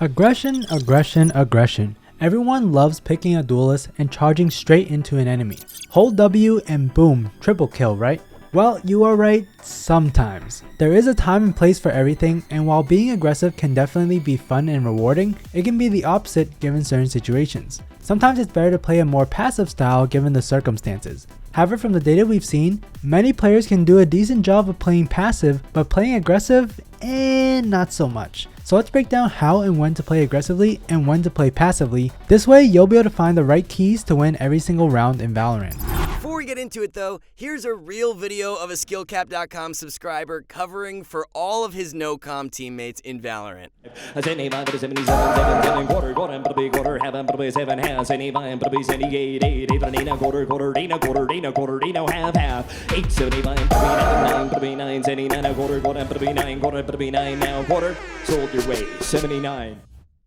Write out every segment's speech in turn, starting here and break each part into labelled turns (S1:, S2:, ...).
S1: Aggression, aggression, aggression. Everyone loves picking a duelist and charging straight into an enemy. Hold W and boom, triple kill, right? Well, you are right, sometimes. There is a time and place for everything, and while being aggressive can definitely be fun and rewarding, it can be the opposite given certain situations. Sometimes it's better to play a more passive style given the circumstances. However, from the data we've seen, many players can do a decent job of playing passive, but playing aggressive, not so much. So let's break down how and when to play aggressively and when to play passively. This way, you'll be able to find the right keys to win every single round in Valorant.
S2: Before we get into it though, here's a real video of a SkillCapped.com subscriber covering for all of his no-com teammates in Valorant.
S3: Sold your way, 79.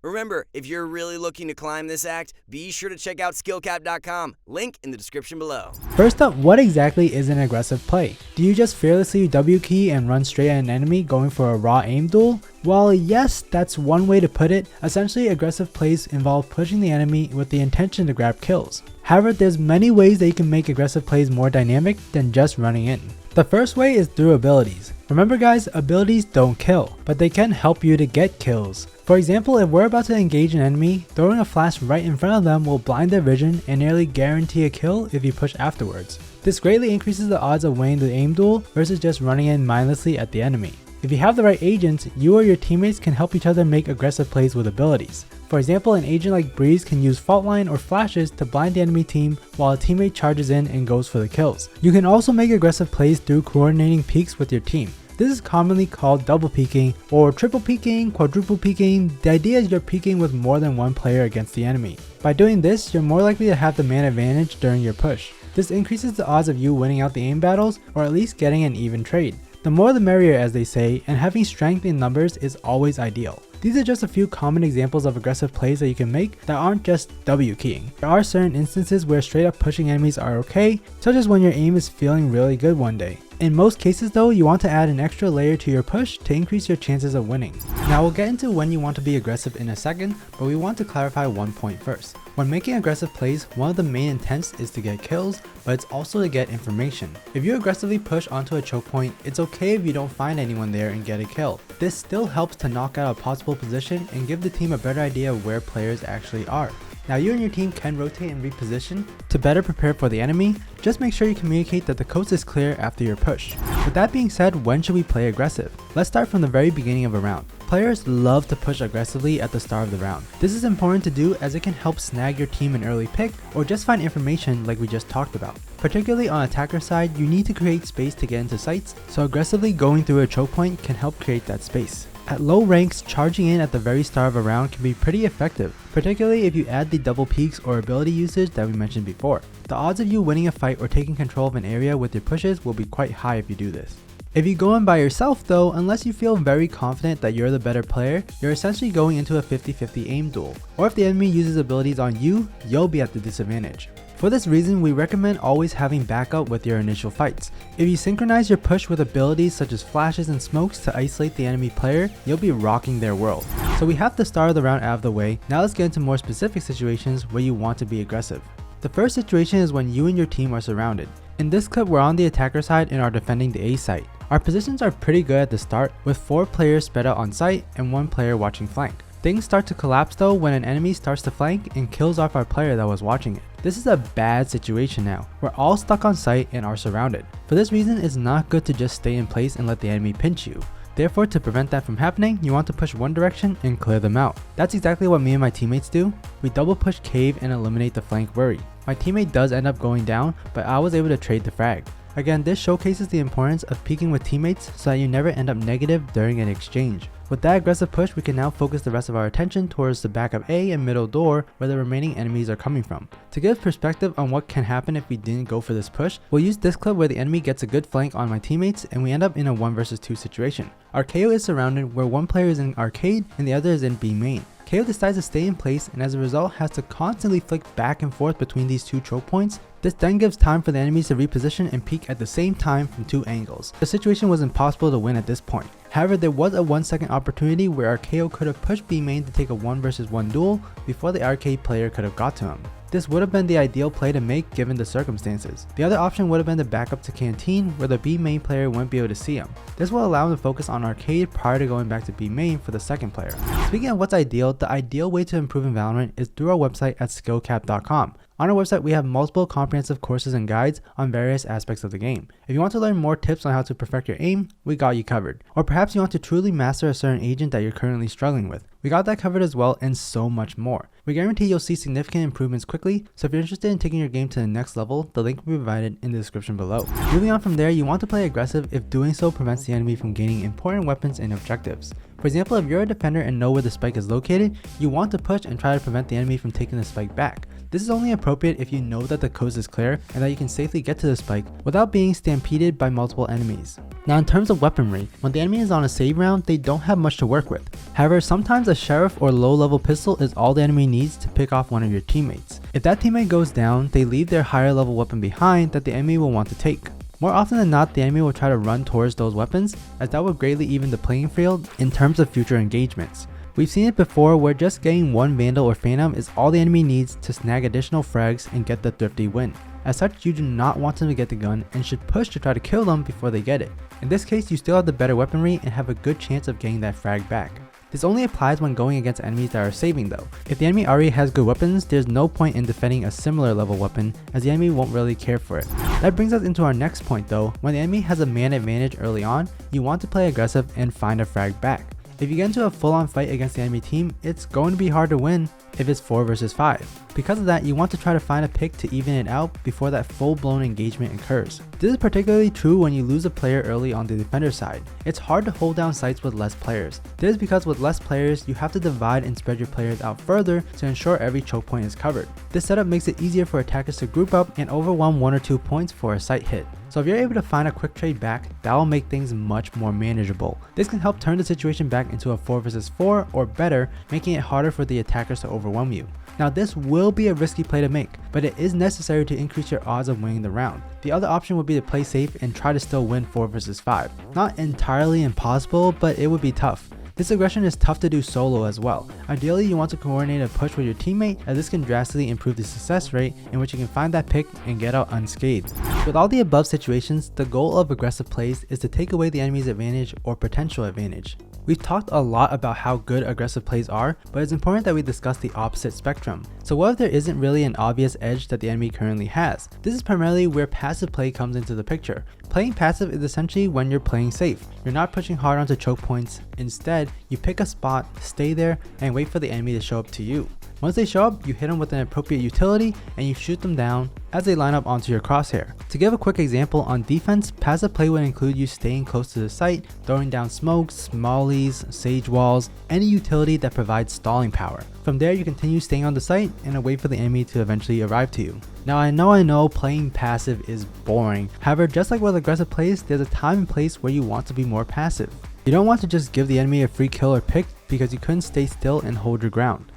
S2: Remember, if you're really looking to climb this act, be sure to check out SkillCapped.com, link in the description below.
S1: First up, what exactly is an aggressive play? Do you just fearlessly W key and run straight at an enemy going for a raw aim duel? Well, yes, that's one way to put it. Essentially, aggressive plays involve pushing the enemy with the intention to grab kills. However, there's many ways that you can make aggressive plays more dynamic than just running in. The first way is through abilities. Remember guys, abilities don't kill, but they can help you to get kills. For example, if we're about to engage an enemy, throwing a flash right in front of them will blind their vision and nearly guarantee a kill if you push afterwards. This greatly increases the odds of winning the aim duel versus just running in mindlessly at the enemy. If you have the right agents, you or your teammates can help each other make aggressive plays with abilities. For example, an agent like Breeze can use fault line or flashes to blind the enemy team while a teammate charges in and goes for the kills. You can also make aggressive plays through coordinating peeks with your team. This is commonly called double peeking or triple peeking, quadruple peeking. The idea is you're peeking with more than one player against the enemy. By doing this, you're more likely to have the man advantage during your push. This increases the odds of you winning out the aim battles or at least getting an even trade. The more the merrier, as they say, and having strength in numbers is always ideal. These are just a few common examples of aggressive plays that you can make that aren't just W keying. There are certain instances where straight up pushing enemies are okay, such as when your aim is feeling really good one day. In most cases though, you want to add an extra layer to your push to increase your chances of winning. Now we'll get into when you want to be aggressive in a second, but we want to clarify one point first. When making aggressive plays, one of the main intents is to get kills, but it's also to get information. If you aggressively push onto a choke point, it's okay if you don't find anyone there and get a kill. This still helps to knock out a possible position and give the team a better idea of where players actually are. Now you and your team can rotate and reposition to better prepare for the enemy. Just make sure you communicate that the coast is clear after your push. With that being said, when should we play aggressive? Let's start from the very beginning of a round. Players love to push aggressively at the start of the round. This is important to do as it can help snag your team an early pick or just find information like we just talked about. Particularly on attacker side, you need to create space to get into sites, so aggressively going through a choke point can help create that space. At low ranks, charging in at the very start of a round can be pretty effective, particularly if you add the double peaks or ability usage that we mentioned before. The odds of you winning a fight or taking control of an area with your pushes will be quite high if you do this. If you go in by yourself though, unless you feel very confident that you're the better player, you're essentially going into a 50-50 aim duel. Or if the enemy uses abilities on you, you'll be at the disadvantage. For this reason, we recommend always having backup with your initial fights. If you synchronize your push with abilities such as flashes and smokes to isolate the enemy player, you'll be rocking their world. So we have the start of the round out of the way. Now let's get into more specific situations where you want to be aggressive. The first situation is when you and your team are surrounded. In this clip, we're on the attacker side and are defending the A site. Our positions are pretty good at the start, with 4 players spread out on site and 1 player watching flank. Things start to collapse though when an enemy starts to flank and kills off our player that was watching it. This is a bad situation now. We're all stuck on site and are surrounded. For this reason, it's not good to just stay in place and let the enemy pinch you. Therefore, to prevent that from happening, you want to push one direction and clear them out. That's exactly what me and my teammates do. We double push cave and eliminate the flank worry. My teammate does end up going down, but I was able to trade the frag. Again, this showcases the importance of peeking with teammates so that you never end up negative during an exchange. With that aggressive push, we can now focus the rest of our attention towards the back of A and middle door where the remaining enemies are coming from. To give perspective on what can happen if we didn't go for this push, we'll use this clip where the enemy gets a good flank on my teammates and we end up in a 1 versus 2 situation. Our KO is surrounded where one player is in arcade and the other is in B main. KO decides to stay in place and as a result has to constantly flick back and forth between these two choke points. This then gives time for the enemies to reposition and peek at the same time from two angles. The situation was impossible to win at this point. However, there was a 1 second opportunity where our KO could have pushed B main to take a 1 vs 1 duel before the arcade player could have got to him. This would have been the ideal play to make given the circumstances. The other option would have been to back up to Canteen where the B main player wouldn't be able to see him. This will allow him to focus on arcade prior to going back to B main for the second player. Speaking of what's ideal, the ideal way to improve in Valorant is through our website at SkillCapped.com. On our website, we have multiple comprehensive courses and guides on various aspects of the game. If you want to learn more tips on how to perfect your aim, we got you covered. Or perhaps you want to truly master a certain agent that you're currently struggling with. We got that covered as well, and so much more. We guarantee you'll see significant improvements quickly, so if you're interested in taking your game to the next level, the link will be provided in the description below. Moving on from there, you want to play aggressive if doing so prevents the enemy from gaining important weapons and objectives. For example, if you're a defender and know where the spike is located, you want to push and try to prevent the enemy from taking the spike back. This is only appropriate if you know that the coast is clear and that you can safely get to the spike without being stampeded by multiple enemies. Now in terms of weaponry, when the enemy is on a save round, they don't have much to work with. However, sometimes a sheriff or low level pistol is all the enemy needs to pick off one of your teammates. If that teammate goes down, they leave their higher level weapon behind that the enemy will want to take. More often than not, the enemy will try to run towards those weapons, as that will greatly even the playing field in terms of future engagements. We've seen it before where just getting one Vandal or Phantom is all the enemy needs to snag additional frags and get the thrifty win. As such, you do not want them to get the gun and should push to try to kill them before they get it. In this case, you still have the better weaponry and have a good chance of getting that frag back. This only applies when going against enemies that are saving though. If the enemy already has good weapons, there's no point in defending a similar level weapon as the enemy won't really care for it. That brings us into our next point though. When the enemy has a man advantage early on, you want to play aggressive and find a frag back. If you get into a full-on fight against the enemy team, it's going to be hard to win if it's 4 vs 5. Because of that, you want to try to find a pick to even it out before that full-blown engagement occurs. This is particularly true when you lose a player early on the defender side. It's hard to hold down sites with less players. This is because with less players, you have to divide and spread your players out further to ensure every choke point is covered. This setup makes it easier for attackers to group up and overwhelm 1 or 2 points for a site hit. So if you're able to find a quick trade back, that will make things much more manageable. This can help turn the situation back into a 4 vs 4 or better, making it harder for the attackers to overwhelm you. Now this will be a risky play to make, but it is necessary to increase your odds of winning the round. The other option would be to play safe and try to still win 4 vs 5. Not entirely impossible, but it would be tough. This aggression is tough to do solo as well. Ideally, you want to coordinate a push with your teammate as this can drastically improve the success rate in which you can find that pick and get out unscathed. With all the above situations, the goal of aggressive plays is to take away the enemy's advantage or potential advantage. We've talked a lot about how good aggressive plays are, but it's important that we discuss the opposite spectrum. So what if there isn't really an obvious edge that the enemy currently has? This is primarily where passive play comes into the picture. Playing passive is essentially when you're playing safe. You're not pushing hard onto choke points. Instead, you pick a spot, stay there, and wait for the enemy to show up to you. Once they show up, you hit them with an appropriate utility and you shoot them down as they line up onto your crosshair. To give a quick example, on defense, passive play would include you staying close to the site, throwing down smokes, mollies, sage walls, any utility that provides stalling power. From there, you continue staying on the site and wait for the enemy to eventually arrive to you. Now I know playing passive is boring. However, just like with aggressive plays, there's a time and place where you want to be more passive. You don't want to just give the enemy a free kill or pick because you couldn't stay still and hold your ground.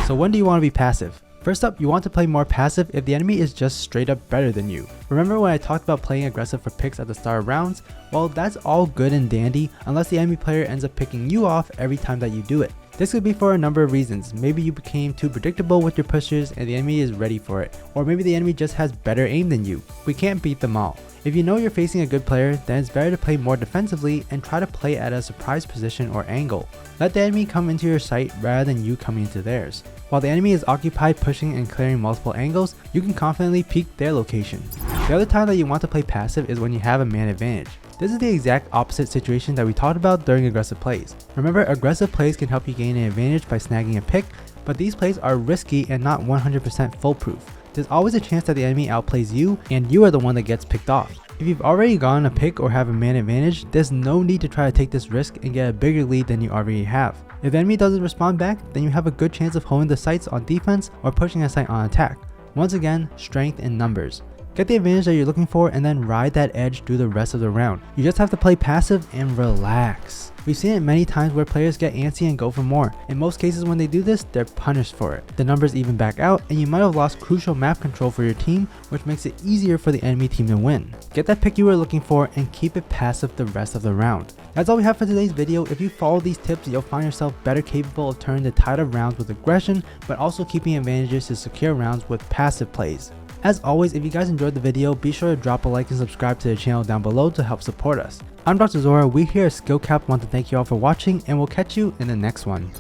S1: So when do you want to be passive? First up, you want to play more passive if the enemy is just straight up better than you. Remember when I talked about playing aggressive for picks at the start of rounds? Well, that's all good and dandy unless the enemy player ends up picking you off every time that you do it. This could be for a number of reasons. Maybe you became too predictable with your pushes and the enemy is ready for it. Or maybe the enemy just has better aim than you. We can't beat them all. If you know you're facing a good player, then it's better to play more defensively and try to play at a surprise position or angle. Let the enemy come into your sight rather than you coming into theirs. While the enemy is occupied pushing and clearing multiple angles, you can confidently peek their location. The other time that you want to play passive is when you have a man advantage. This is the exact opposite situation that we talked about during aggressive plays. Remember, aggressive plays can help you gain an advantage by snagging a pick, but these plays are risky and not 100% foolproof. There's always a chance that the enemy outplays you and you are the one that gets picked off. If you've already gotten a pick or have a man advantage, there's no need to try to take this risk and get a bigger lead than you already have. If the enemy doesn't respond back, then you have a good chance of holding the sights on defense or pushing a sight on attack. Once again, strength in numbers. Get the advantage that you're looking for and then ride that edge through the rest of the round. You just have to play passive and relax. We've seen it many times where players get antsy and go for more. In most cases when they do this, they're punished for it. The numbers even back out and you might have lost crucial map control for your team, which makes it easier for the enemy team to win. Get that pick you were looking for and keep it passive the rest of the round. That's all we have for today's video. If you follow these tips, you'll find yourself better capable of turning the tide of rounds with aggression, but also keeping advantages to secure rounds with passive plays. As always, if you guys enjoyed the video, be sure to drop a like and subscribe to the channel down below to help support us. I'm Dr. Zora, we here at SkillCapped want to thank you all for watching, and we'll catch you in the next one.